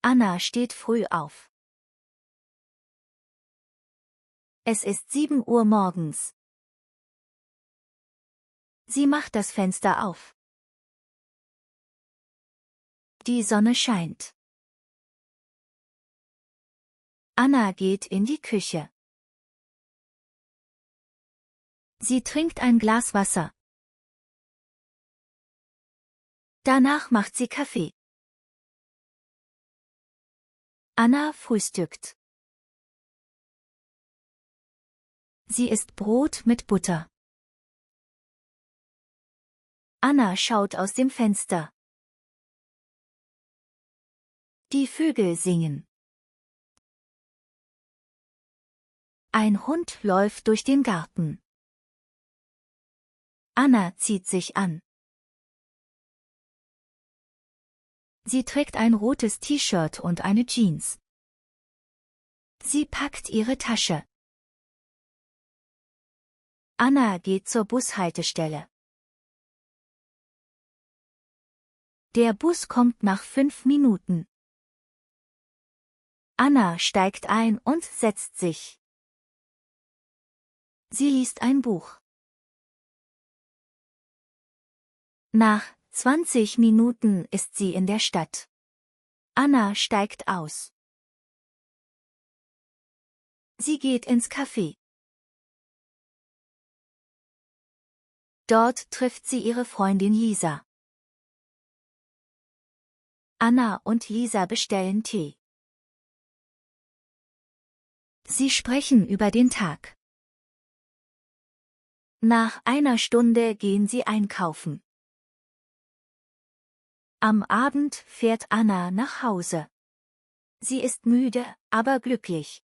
Anna steht früh auf. Es ist 7 Uhr morgens. Sie macht das Fenster auf. Die Sonne scheint. Anna geht in die Küche. Sie trinkt ein Glas Wasser. Danach macht sie Kaffee. Anna frühstückt. Sie isst Brot mit Butter. Anna schaut aus dem Fenster. Die Vögel singen. Ein Hund läuft durch den Garten. Anna zieht sich an. Sie trägt ein rotes T-Shirt und eine Jeans. Sie packt ihre Tasche. Anna geht zur Bushaltestelle. Der Bus kommt nach 5 Minuten. Anna steigt ein und setzt sich. Sie liest ein Buch. Nach 20 Minuten ist sie in der Stadt. Anna steigt aus. Sie geht ins Café. Dort trifft sie ihre Freundin Lisa. Anna und Lisa bestellen Tee. Sie sprechen über den Tag. Nach einer Stunde gehen sie einkaufen. Am Abend fährt Anna nach Hause. Sie ist müde, aber glücklich.